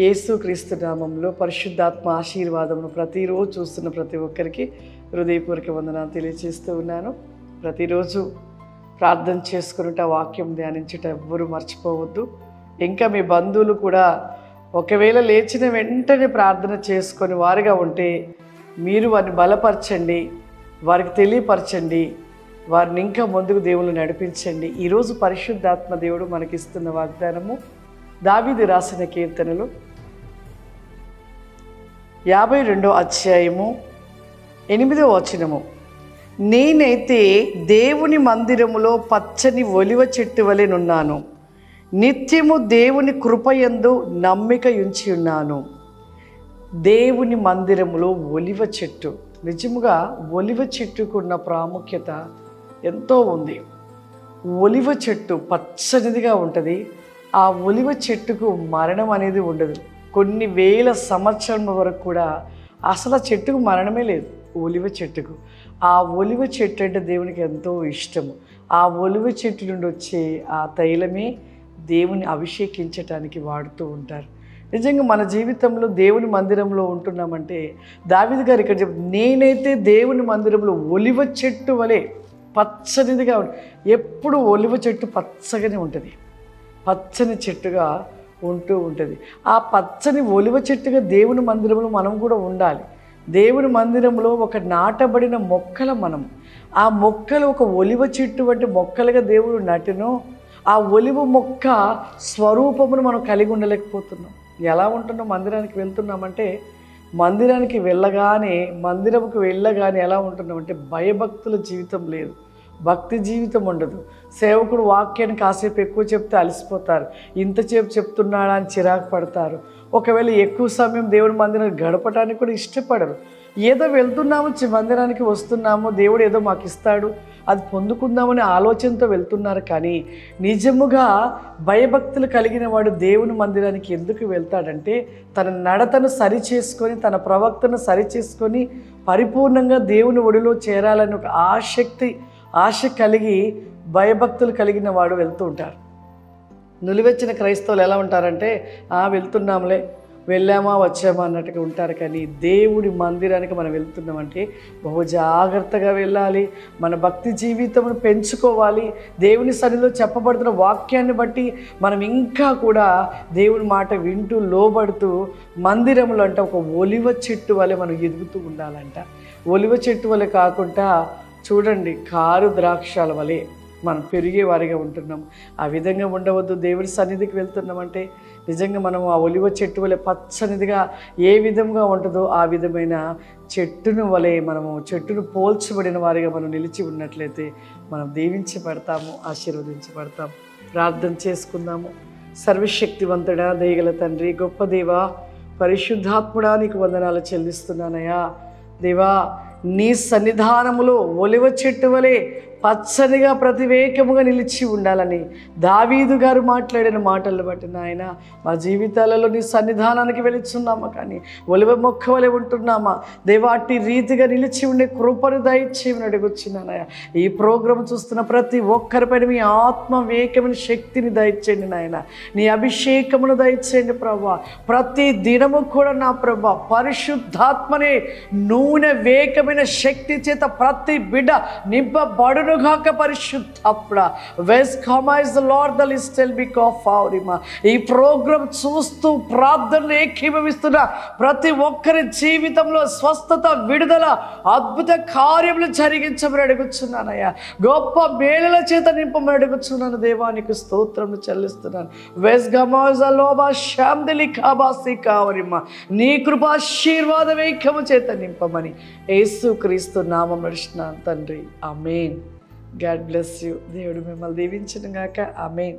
యేసుక్రీస్తు నామములో పరిశుద్ధాత్మ ఆశీర్వాదమును ప్రతిరోజు చూస్తున్న ప్రతి ఒక్కరికి హృదయపూర్వక వందనాలు తెలియజేస్తూ ఉన్నాను. ప్రతిరోజు ప్రార్థన చేసుకునుట, వాక్యం ధ్యానించుట ఎవ్వరూ మర్చిపోవద్దు. ఇంకా మీ బంధువులు కూడా ఒకవేళ లేచిన వెంటనే ప్రార్థన చేసుకొని వారిగా ఉంటే మీరు వారిని బలపరచండి, వారికి తెలియపరచండి, వారిని ఇంకా ముందుకు దేవుని నడిపించండి. ఈరోజు పరిశుద్ధాత్మ దేవుడు మనకిస్తున్న వాగ్దానము దావీదు రాసిన కీర్తనలు 52వ అధ్యాయము 8వ వచనము. నేనైతే దేవుని మందిరములో పచ్చని ఒలివ చెట్టు వలె నున్నాను, నిత్యము దేవుని కృపయందు నమ్మిక ఉంచి ఉన్నాను. దేవుని మందిరములో ఒలివ చెట్టు. నిజముగా ఒలివ చెట్టుకున్న ప్రాముఖ్యత ఎంతో ఉంది. ఒలివ చెట్టు పచ్చనిదిగా ఉంటుంది. ఆ ఒలివ చెట్టుకు మరణం అనేది ఉండదు. కొన్ని వేల సంవత్సరాల వరకు కూడా అసలు ఆ చెట్టుకు మరణమే లేదు. ఒలివ చెట్టుకు, ఆ ఒలివ చెట్టు అంటే దేవునికి ఎంతో ఇష్టము. ఆ ఒలివ చెట్టు నుండి వచ్చే ఆ తైలమే దేవుని అభిషేకించటానికి వాడుతూ ఉంటారు. నిజంగా మన జీవితంలో దేవుని మందిరంలో ఉంటున్నామంటే దావీదు గారు ఇక్కడ నేనైతే దేవుని మందిరంలో ఒలివ చెట్టు వలె పచ్చనిదిగా ఎప్పుడు ఒలివ చెట్టు పచ్చగానే ఉంటుంది, పచ్చని చెట్టుగా ఉంటూ ఉంటుంది. ఆ పచ్చని ఒలివ చెట్టుగా దేవుని మందిరంలో మనం కూడా ఉండాలి. దేవుని మందిరంలో ఒక నాటబడిన మొక్కల మనం, ఆ మొక్కలు ఒక ఒలివ చెట్టు వంటి మొక్కలుగా దేవుడు నాటినో ఆ ఒలివ మొక్క స్వరూపమును మనం కలిగి ఉండలేకపోతున్నాం. ఎలా ఉంటున్నాం? మందిరానికి వెళ్తున్నామంటే మందిరానికి వెళ్ళగానే ఎలా ఉంటున్నామంటే భయభక్తుల జీవితం లేదు, భక్తి జీవితం ఉండదు. సేవకుడు వాక్యాన్ని కాసేపు ఎక్కువ చెప్తే అలసిపోతారు, ఇంతసేపు చెప్తున్నాడా అని చిరాకు పడతారు. ఒకవేళ ఎక్కువ సమయం దేవుని మందిరానికి గడపడానికి కూడా ఇష్టపడరు. ఏదో వెళ్తున్నాము, మందిరానికి వస్తున్నాము, దేవుడు ఏదో మాకు ఇస్తాడు, అది పొందుకుందామనే ఆలోచనతో వెళ్తున్నారు. కానీ నిజముగా భయభక్తులు కలిగిన వాడు దేవుని మందిరానికి ఎందుకు వెళ్తాడంటే తన నడతను సరిచేసుకొని, తన ప్రవక్తను సరిచేసుకొని పరిపూర్ణంగా దేవుని ఒడిలో చేరాలని ఒక ఆశ కలిగి భయభక్తులు కలిగిన వాడు వెళ్తూ ఉంటారు. నులివెచ్చిన క్రైస్తవులు ఎలా ఉంటారంటే వెళ్తున్నాంలే, వెళ్ళామా వచ్చామా అన్నట్టుగా ఉంటారు. కానీ దేవుడి మందిరానికి మనం వెళ్తున్నామంటే బహు జాగ్రత్తగా వెళ్ళాలి. మన భక్తి జీవితమును పెంచుకోవాలి. దేవుని సన్నిధిలో చెప్పబడుతున్న వాక్యాన్ని బట్టి మనం ఇంకా కూడా దేవుని మాట వింటూ లోబడుతూ మందిరంలో అంటే ఒక ఒలివ చెట్టు వలె మనం ఎదుగుతూ ఉండాలంట. ఒలివ చెట్టు వలె కాకుండా చూడండి, కారు ద్రాక్షాల వలె మనం పెరిగే వారిగా ఉంటున్నాం. ఆ విధంగా ఉండవద్దు. దేవుని సన్నిధికి వెళ్తున్నామంటే నిజంగా మనం ఆ ఒలివ చెట్టు వలె పచ్చనిదిగా ఏ విధంగా ఉంటుందో ఆ విధమైన చెట్టును వలె మనము చెట్టును పోల్చబడిన వారిగా మనం నిలిచి ఉన్నట్లయితే మనం దీవించబడతాము, ఆశీర్వదించబడతాం. ప్రార్థన చేసుకుందాము. సర్వశక్తివంతుడా, దయగల తండ్రి, గొప్ప దేవా, పరిశుద్ధాత్ముడా, నీకు వందనాలు చెల్లిస్తున్నానయ్యా. దేవా, నీ సన్నిధానములో ఒలివ చెట్టు వలె పచ్చనిగా ప్రతివేకముగా నిలిచి ఉండాలని దావీదు గారు మాట్లాడిన మాటలను బట్టి నాయన మా జీవితాలలో నీ సన్నిధానానికి వెళుతున్నామా, కానీ ఒలివ మొక్క వలె ఉంటున్నామా దేవా? అట్టి రీతిగా నిలిచి ఉండే కృపను దయచేయమని అడుగుచున్నానయ్యా. ఈ ప్రోగ్రాం చూస్తున్న ప్రతి ఒక్కరిపైన మీ ఆత్మ వేకమైన శక్తిని దయచేయండి నాయన, నీ అభిషేకమును దయచేయండి ప్రభా. ప్రతి దినము కూడా నా ప్రభా పరిశుద్ధాత్మనే నూనె వేకమైన శక్తి చేత ప్రతి బిడ్డ నింపబడును గాక. పరిశుద్ధాత్మ వెల్కమ్ ద లార్డ్ ద లిస్టల్ బిక్ ఆఫ్ అవరిమా. ఈ ప్రోగ్రాం చూస్తూ ప్రార్థనలు ఏకీభవిస్తున్న ప్రతి ఒక్కరి జీవితంలో స్వస్థత, విడుదల, అద్భుత కార్యములు జరిగించమని అడుగుతున్నానయ్యా. గొప్ప మేలుల చేత నింపమని అడుగుతున్నాను. దేవానికి స్తోత్రములు చెల్లిస్తున్నాను. నీ కృపాశీర్వాద వేకము చేత నింపమని యేసుక్రీస్తు నామమున నడుస్తున్నాను తండ్రి. ఆమేన్. God bless you. దేవుడు మిమ్మల్ని దీవించును గాక. ఆమేన్.